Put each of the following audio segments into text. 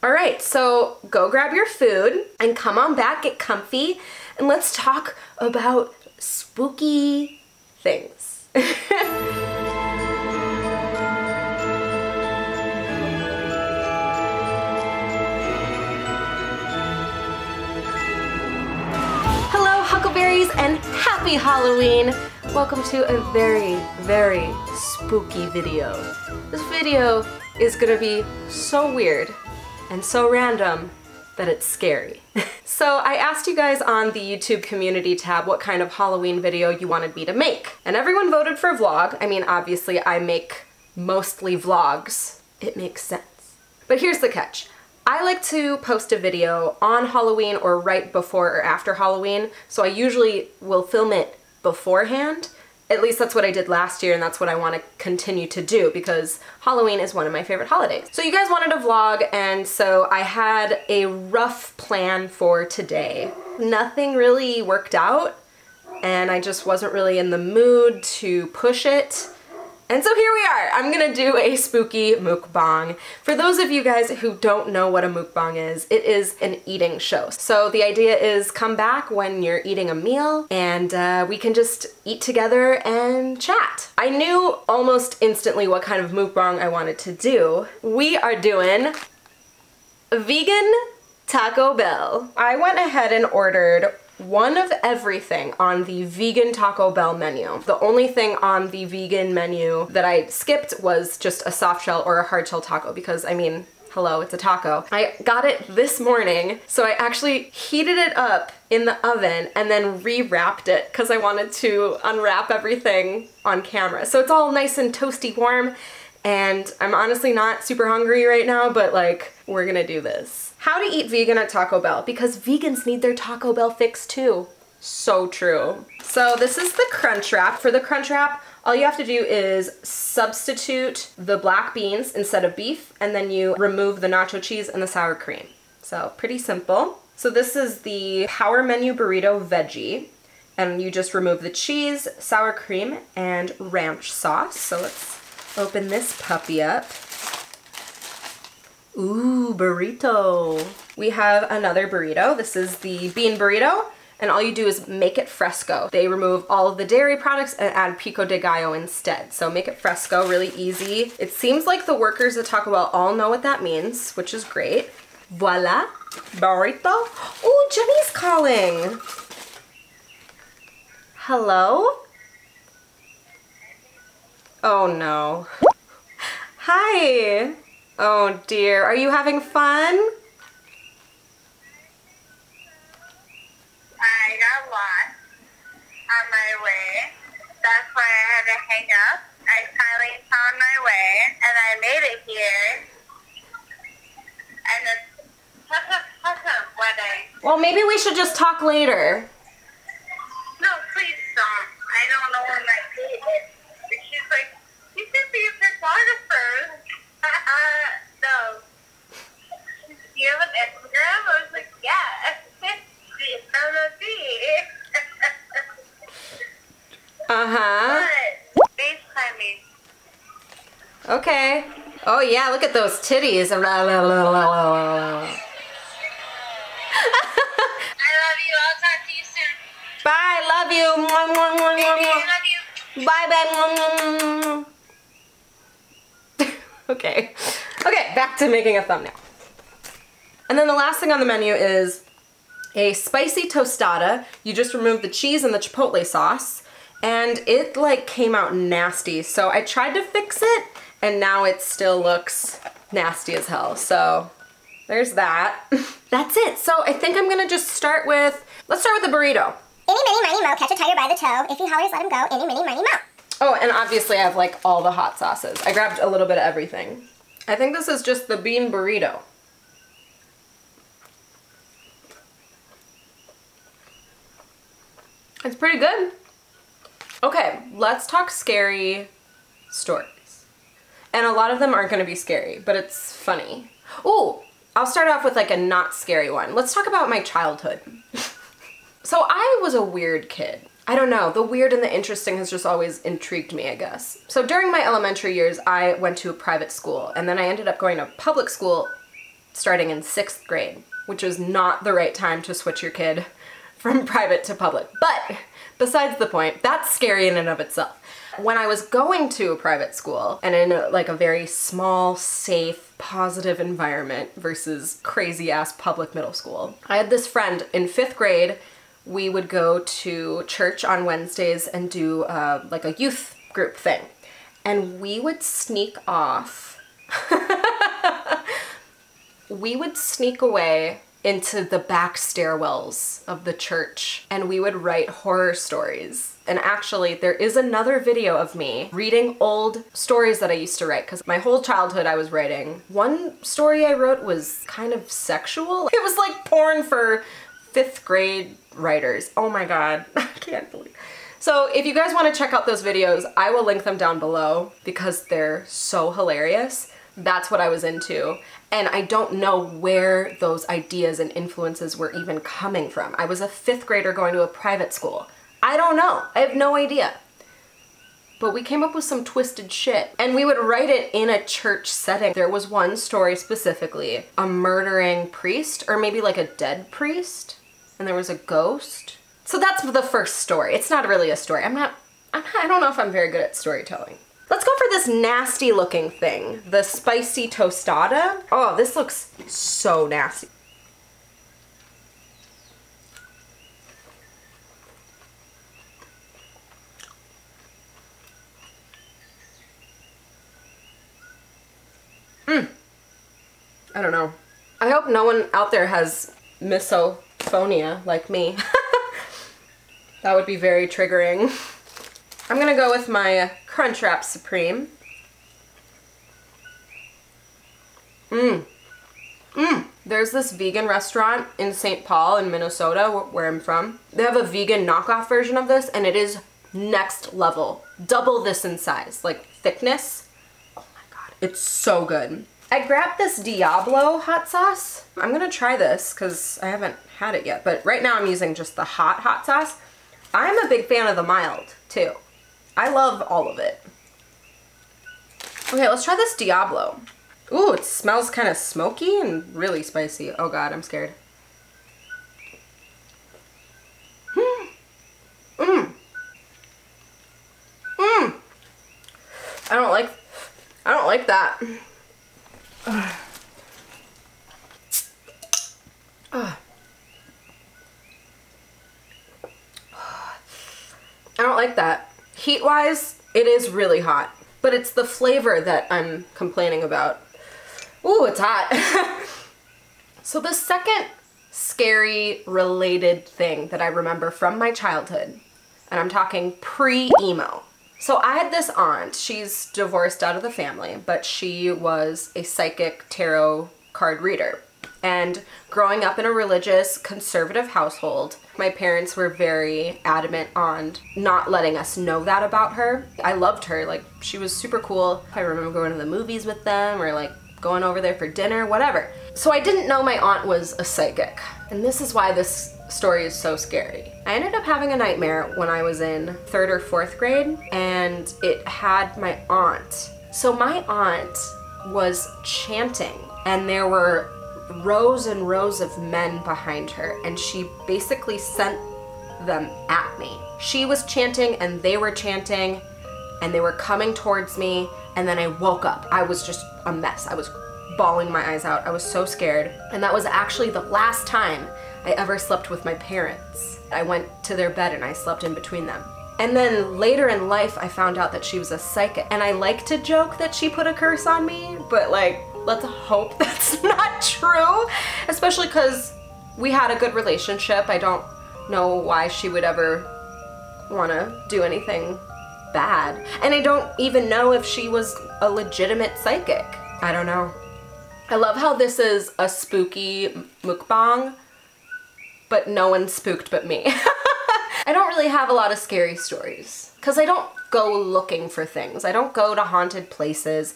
All right, so go grab your food and come on back, get comfy, and let's talk about spooky things. Hello, Huckleberries, and happy Halloween! Welcome to a very, very spooky video. This video is gonna be so weird and so random that it's scary. So I asked you guys on the YouTube community tab what kind of Halloween video you wanted me to make. And everyone voted for vlog. I mean, obviously I make mostly vlogs. It makes sense. But here's the catch. I like to post a video on Halloween or right before or after Halloween, so I usually will film it beforehand. At least that's what I did last year, and that's what I want to continue to do because Halloween is one of my favorite holidays. So you guys wanted a vlog, and so I had a rough plan for today. Nothing really worked out, and I just wasn't really in the mood to push it. And so here we are. I'm gonna do a spooky mukbang. For those of you guys who don't know what a mukbang is, it is an eating show. So the idea is come back when you're eating a meal and we can just eat together and chat. I knew almost instantly what kind of mukbang I wanted to do. We are doing vegan Taco Bell. I went ahead and ordered one of everything on the vegan Taco Bell menu. The only thing on the vegan menu that I skipped was just a soft shell or a hard shell taco because, I mean, hello, it's a taco. I got it this morning, so I actually heated it up in the oven and then rewrapped it because I wanted to unwrap everything on camera. So it's all nice and toasty warm, and I'm honestly not super hungry right now, but like, we're gonna do this. How to eat vegan at Taco Bell, because vegans need their Taco Bell fix too. So true. So this is the crunch wrap. For the crunch wrap, all you have to do is substitute the black beans instead of beef, and then you remove the nacho cheese and the sour cream. So pretty simple. So this is the Power Menu Burrito Veggie, and you just remove the cheese, sour cream, and ranch sauce. So let's open this puppy up. Ooh, burrito. We have another burrito. This is the bean burrito, and all you do is make it fresco. They remove all of the dairy products and add pico de gallo instead. So make it fresco, really easy. It seems like the workers at Taco Bell all know what that means, which is great. Voila, burrito. Ooh, Jenny's calling. Hello? Oh no. Hi. Oh dear, are you having fun? I got lost on my way. That's why I had to hang up. I finally found my way and I made it here. And it's such a wedding. Well, maybe we should just talk later. No, please don't. I don't know when my date is. But she's like, you should be a photographer. No. Do you have an Instagram? I was like, yeah. Uh-huh. What? FaceTime me. Okay. Oh yeah, look at those titties. I love you. I'll talk to you soon. Bye, love you. Baby, I love you. Bye, babe. Okay. Okay, back to making a thumbnail. And then the last thing on the menu is a spicy tostada. You just remove the cheese and the chipotle sauce, and it like came out nasty. So I tried to fix it, and now it still looks nasty as hell. So there's that. That's it. So I think I'm gonna just start with, let's start with the burrito. Eeny, meeny, miny, mo, catch a tiger by the toe. If he hollers, let him go. Eeny, meeny, miny, mo. Oh, and obviously I have like all the hot sauces. I grabbed a little bit of everything. I think this is just the bean burrito. It's pretty good. Okay, let's talk scary stories. And a lot of them aren't gonna be scary, but it's funny. Ooh, I'll start off with like a not scary one. Let's talk about my childhood. So I was a weird kid. I don't know, the weird and the interesting has just always intrigued me, I guess. So during my elementary years, I went to a private school, and then I ended up going to public school starting in 6th grade, which is not the right time to switch your kid from private to public. But besides the point, that's scary in and of itself. When I was going to a private school and in a very small, safe, positive environment versus crazy ass public middle school, I had this friend in 5th grade. We would go to church on Wednesdays and do like a youth group thing. And we would sneak off. We would sneak away into the back stairwells of the church and we would write horror stories. And actually, there is another video of me reading old stories that I used to write because my whole childhood I was writing. One story I wrote was kind of sexual. It was like porn for 5th grade writers. Oh my God, I can't believe. So if you guys want to check out those videos, I will link them down below because they're so hilarious. That's what I was into. And I don't know where those ideas and influences were even coming from. I was a 5th grader going to a private school. I don't know. I have no idea. But we came up with some twisted shit. And we would write it in a church setting. There was one story specifically, a murdering priest, or maybe like a dead priest, and there was a ghost. So that's the first story. It's not really a story. I don't know if I'm very good at storytelling. Let's go for this nasty looking thing, the spicy tostada. Oh, this looks so nasty. I don't know. I hope no one out there has misophonia like me. That would be very triggering. I'm gonna go with my Crunchwrap Supreme. There's this vegan restaurant in St. Paul in Minnesota, where I'm from. They have a vegan knockoff version of this and it is next level. Double this in size, like thickness. Oh my God, it's so good. I grabbed this Diablo hot sauce. I'm gonna try this because I haven't had it yet, but right now I'm using just the hot sauce. I'm a big fan of the mild too. I love all of it. Okay, let's try this Diablo. Ooh, it smells kind of smoky and really spicy. Oh God, I'm scared. I don't like that. I don't like that. Heat-wise, it is really hot, but it's the flavor that I'm complaining about. Ooh, it's hot. So the second scary related thing that I remember from my childhood, and I'm talking pre-emo. So I had this aunt, she's divorced out of the family, but she was a psychic tarot card reader. And growing up in a religious, conservative household, my parents were very adamant on not letting us know that about her. I loved her, like she was super cool. I remember going to the movies with them or like going over there for dinner, whatever. So I didn't know my aunt was a psychic. And this is why this story is so scary. I ended up having a nightmare when I was in 3rd or 4th grade and it had my aunt. So my aunt was chanting and there were rows and rows of men behind her and she basically sent them at me. She was chanting and they were chanting and they were coming towards me and then I woke up. I was just a mess. I was bawling my eyes out. I was so scared. And that was actually the last time I ever slept with my parents. I went to their bed and I slept in between them. And then later in life I found out that she was a psychic and I like to joke that she put a curse on me, but like, let's hope that's not true, especially because we had a good relationship. I don't know why she would ever want to do anything bad. And I don't even know if she was a legitimate psychic. I don't know. I love how this is a spooky mukbang, but no one spooked but me. I don't really have a lot of scary stories because I don't go looking for things. I don't go to haunted places,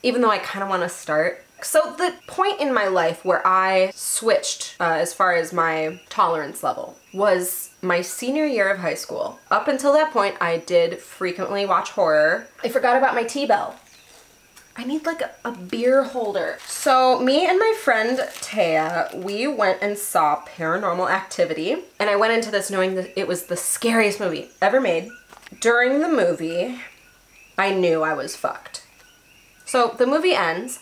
even though I kind of want to start. So the point in my life where I switched as far as my tolerance level was my senior year of high school. Up until that point, I did frequently watch horror. I forgot about my tea bell. I need like a beer holder. So me and my friend Taya, we went and saw Paranormal Activity. And I went into this knowing that it was the scariest movie ever made. During the movie, I knew I was fucked. So the movie ends,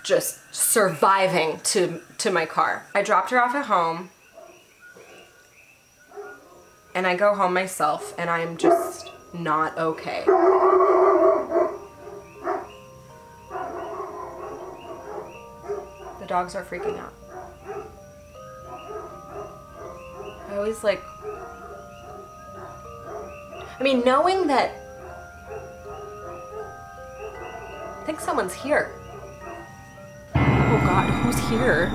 just surviving to my car. I dropped her off at home. And I go home myself and I'm just not okay. The dogs are freaking out. I always like, I mean, knowing that, I think someone's here. Oh God, who's here?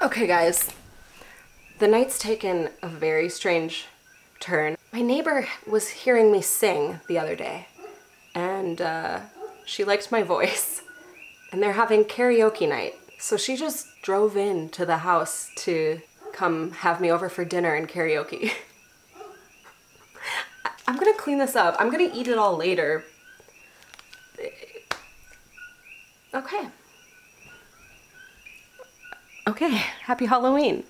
Okay guys, the night's taken a very strange turn. My neighbor was hearing me sing the other day. And she liked my voice, and they're having karaoke night. So she just drove in to the house to come have me over for dinner and karaoke. I'm gonna clean this up. I'm gonna eat it all later. Okay. Okay, happy Halloween.